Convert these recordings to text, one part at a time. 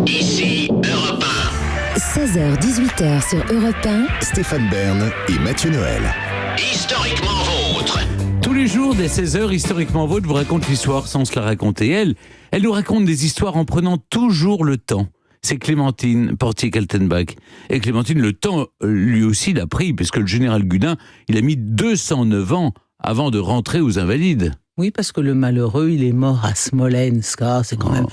Ici Europe 16h-18h sur Europe 1. Stéphane Bern et Mathieu Noël. 1. Historiquement vôtre. Tous les jours, dès 16h, Historiquement Vôtre vous raconte l'histoire sans se la raconter. Elle nous raconte des histoires en prenant toujours le temps. C'est Clémentine Portier-Kaltenbach. Et Clémentine, le temps, lui aussi, l'a pris, puisque le général Gudin, il a mis 209 ans avant de rentrer aux Invalides. Oui, parce que le malheureux, il est mort à Smolensk. C'est quand même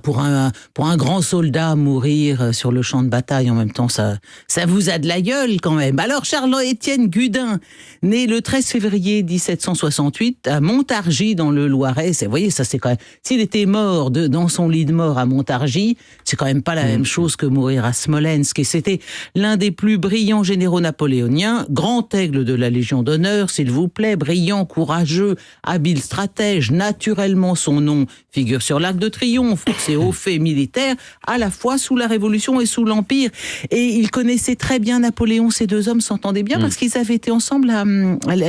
pour un grand soldat mourir sur le champ de bataille en même temps, ça vous a de la gueule quand même. Alors Charles-Étienne Gudin, né le 13 février 1768 à Montargis dans le Loiret. Vous voyez, ça c'est quand même. S'il était mort dans son lit de mort à Montargis, c'est quand même pas la même chose que mourir à Smolensk. Et c'était l'un des plus brillants généraux napoléoniens, grand aigle de la Légion d'honneur, s'il vous plaît, brillant, courageux, habile stratège. Naturellement, son nom figure sur l'Arc de Triomphe pour ses hauts faits militaires, à la fois sous la Révolution et sous l'Empire. Et il connaissait très bien Napoléon. Ces deux hommes s'entendaient bien parce qu'ils avaient été ensemble à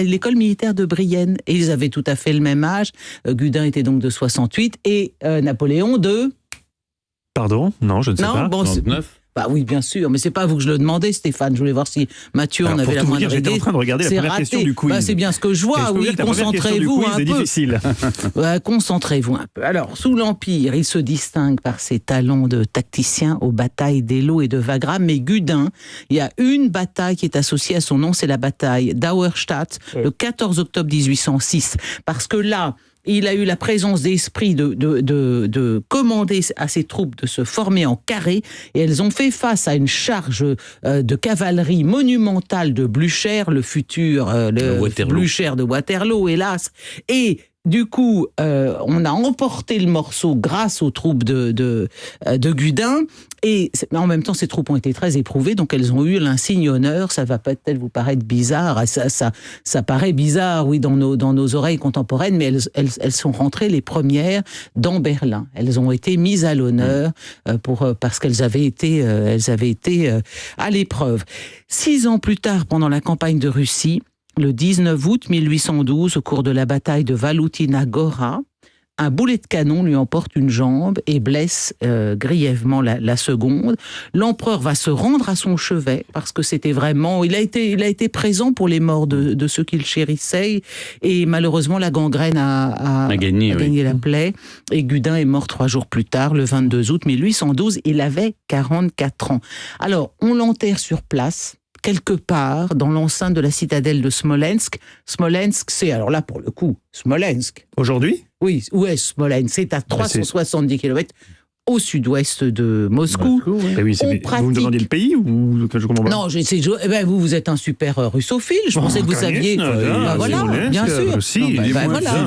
l'école militaire de Brienne. Et ils avaient tout à fait le même âge. Gudin était donc de 68 et Napoléon de... Pardon ? Non, je ne sais pas. Bon, 99. Bah oui, bien sûr, mais c'est pas à vous que je le demandais, Stéphane. Je voulais voir si Mathieu en avait la moindre idée. J'étais en train de regarder la première question du quiz. Bah, c'est bien ce que je vois. Oui, concentrez-vous un peu. Difficile. Concentrez-vous un peu. Alors, sous l'Empire, il se distingue par ses talents de tacticien aux batailles d'Eylau et de Wagram. Mais Gudin, il y a une bataille qui est associée à son nom, c'est la bataille d'Auerstadt, le 14 octobre 1806. Parce que là, il a eu la présence d'esprit de commander à ses troupes de se former en carré, et elles ont fait face à une charge de cavalerie monumentale de Blücher, le futur Blücher de Waterloo, hélas. Et du coup, on a emporté le morceau grâce aux troupes de Gudin. Et en même temps, ces troupes ont été très éprouvées, donc elles ont eu l'insigne honneur. Ça va peut-être vous paraître bizarre, ça paraît bizarre, oui, dans nos oreilles contemporaines, mais elles sont rentrées les premières dans Berlin. Elles ont été mises à l'honneur parce qu'elles avaient été à l'épreuve. 6 ans plus tard, pendant la campagne de Russie, le 19 août 1812, au cours de la bataille de Valutina Gora, un boulet de canon lui emporte une jambe et blesse grièvement la seconde. L'empereur va se rendre à son chevet parce que c'était vraiment... Il a été présent pour les morts de ceux qu'il chérissait, et malheureusement la gangrène a gagné la plaie, et Gudin est mort 3 jours plus tard, le 22 août 1812. Il avait 44 ans. Alors, on l'enterre sur place, quelque part dans l'enceinte de la citadelle de Smolensk. Smolensk, c'est, alors là pour le coup, Smolensk. Aujourd'hui ? Oui, où est Smolensk ? C'est à 370 km au sud-ouest de Moscou. Oui, vous me demandez le pays ou je comprends pas ? Non, vous êtes un super russophile. Je pensais que vous saviez. Voilà, bien sûr. Si, voilà.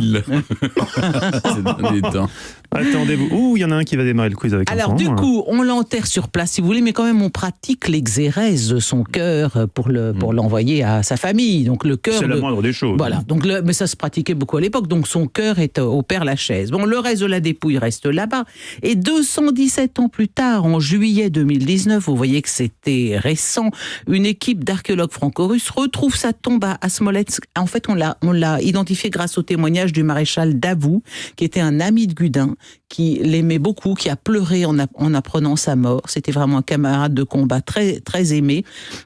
C'est dans les temps. Attendez-vous. Il y en a un qui va démarrer le quiz avec Alors, enfant. du coup, on l'enterre sur place, si vous voulez, mais quand même, on pratique l'exérèse de son cœur pour l'envoyer à sa famille. Donc, le cœur. C'est la moindre des choses. Voilà. Donc, mais ça se pratiquait beaucoup à l'époque. Donc, son cœur est au Père-Lachaise. Bon, le reste de la dépouille reste là-bas. Et 217 ans plus tard, en juillet 2019, vous voyez que c'était récent, une équipe d'archéologues franco-russes retrouve sa tombe à Smolensk. En fait, on l'a identifié grâce au témoignage du maréchal Davout, qui était un ami de Gudin, qui l'aimait beaucoup, qui a pleuré en apprenant sa mort. C'était vraiment un camarade de combat très, très aimé.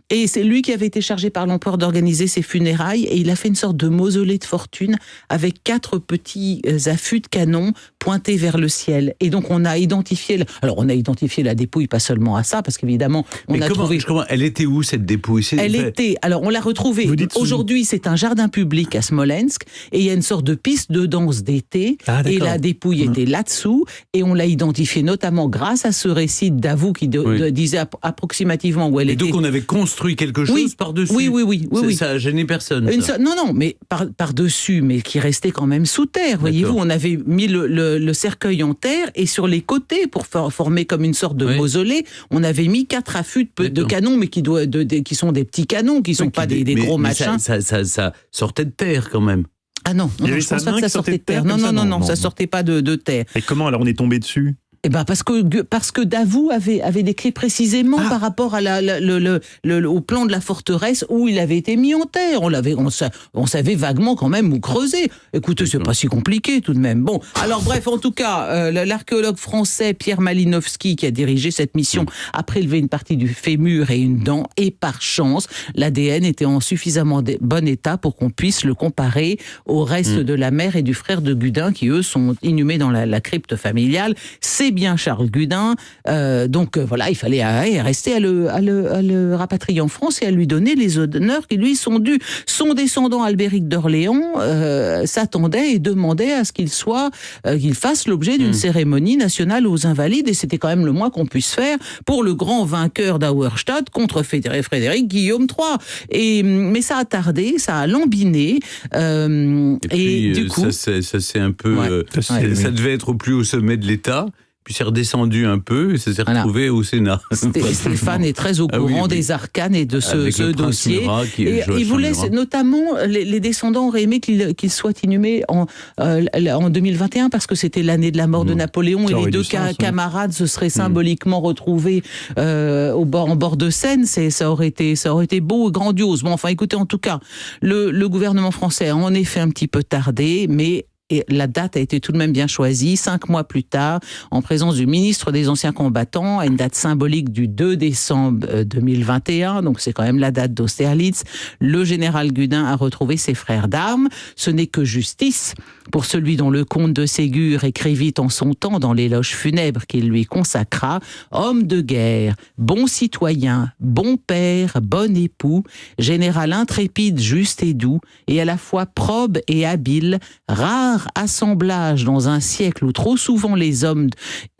Et c'est lui qui avait été chargé par l'empereur d'organiser ses funérailles, et il a fait une sorte de mausolée de fortune avec 4 petits affûts de canon pointés vers le ciel. Et donc on a identifié la dépouille, pas seulement à ça, parce qu'évidemment Elle était où cette dépouille ? Alors on l'a retrouvée. Aujourd'hui, c'est un jardin public à Smolensk, et il y a une sorte de piste de danse d'été, et la dépouille était là-dessous, et on l'a identifiée notamment grâce à ce récit d'Avou qui disait approximativement où elle était. Et donc on avait construit quelque chose par-dessus. Oui. Ça a gêné personne. Non, mais par-dessus, mais qui restait quand même sous terre, voyez-vous. On avait mis le cercueil en terre, et sur les côtés, pour former comme une sorte de mausolée, on avait mis 4 affûts de canons, mais qui sont des petits canons, qui ne sont pas des gros machins. Ça sortait de terre quand même. Ah non, je pense pas que ça sortait de terre. Non, ça sortait pas de terre. Et comment alors on est tombé dessus ? Eh ben parce que Davout avait décrit précisément par rapport à au plan de la forteresse où il avait été mis en terre. On savait vaguement quand même où creuser. Écoutez, c'est pas si compliqué tout de même. Bon, alors bref, en tout cas, l'archéologue français Pierre Malinowski, qui a dirigé cette mission, a prélevé une partie du fémur et une dent, et par chance, l'ADN était en suffisamment bon état pour qu'on puisse le comparer au reste de la mère et du frère de Gudin, qui eux sont inhumés dans la crypte familiale. C'est bien Charles Gudin, donc voilà, il fallait rester à le rapatrier en France et à lui donner les honneurs qui lui sont dus. Son descendant Albéric d'Orléans s'attendait et demandait à ce qu'il fasse l'objet d'une cérémonie nationale aux Invalides, et c'était quand même le moins qu'on puisse faire pour le grand vainqueur d'Auerstadt contre Frédéric Guillaume III. Mais ça a tardé, ça a lambiné, et du coup... Ça c'est un peu... ça devait être au plus haut sommet de l'État, puis c'est redescendu un peu et ça s'est retrouvé au Sénat. Stéphane est très au courant des arcanes et de ce dossier. Et il voulait, notamment, les descendants auraient aimé qu'il soit inhumé en 2021 parce que c'était l'année de la mort de Napoléon, et les deux camarades se seraient symboliquement retrouvés en bord de Seine. Ça aurait été beau et grandiose. Bon, enfin, écoutez, en tout cas, le gouvernement français a en effet un petit peu tardé, mais la date a été tout de même bien choisie, 5 mois plus tard, en présence du ministre des Anciens Combattants, à une date symbolique du 2 décembre 2021, donc c'est quand même la date d'Austerlitz. Le général Gudin a retrouvé ses frères d'armes. Ce n'est que justice pour celui dont le comte de Ségur écrivit en son temps dans l'éloge funèbre qu'il lui consacra: homme de guerre, bon citoyen, bon père, bon époux, général intrépide, juste et doux, et à la fois probe et habile, rare assemblage dans un siècle où trop souvent les hommes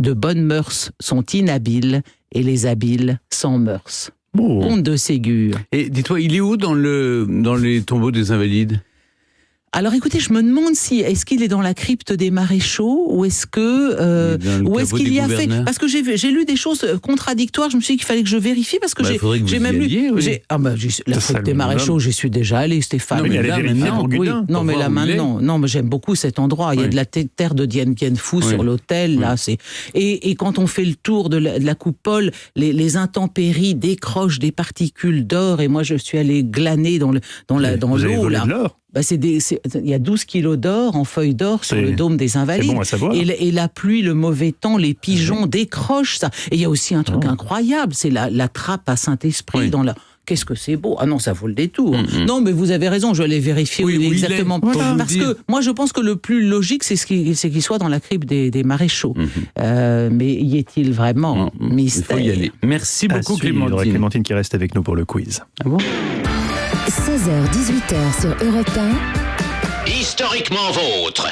de bonnes mœurs sont inhabiles et les habiles sans mœurs. Comte de Ségur. Et dis-toi, il est où dans les tombeaux des Invalides ? Alors écoutez, je me demande est-ce qu'il est dans la crypte des maréchaux ou est-ce qu'il y a fait, parce que j'ai lu des choses contradictoires. Je me suis dit qu'il fallait que je vérifie parce que j'ai même lu. La crypte des maréchaux, j'y suis déjà allé, Stéphane. Non, mais là maintenant. Non, mais j'aime beaucoup cet endroit. Il y a de la terre de Dien Bien Phu sur l'autel. Là, et quand on fait le tour de la coupole, les intempéries décrochent des particules d'or. Et moi, je suis allé glaner dans l'eau là. Il y a 12 kilos d'or en feuilles d'or sur le dôme des Invalides. C'est bon à savoir. Et la pluie, le mauvais temps, les pigeons décrochent ça. Et il y a aussi un truc incroyable, c'est la trappe à Saint-Esprit dans la... Qu'est-ce que c'est beau. Ah non, ça vaut le détour. Non, mais vous avez raison, je vais aller vérifier exactement. Parce que moi, je pense que le plus logique, c'est qu'il soit dans la crypte des maréchaux. Mais y est-il vraiment mystère? Il faut y aller. Merci beaucoup, Clémentine. Clémentine qui reste avec nous pour le quiz. Ah bon? 16h-18h sur Europe 1. Historiquement vôtre.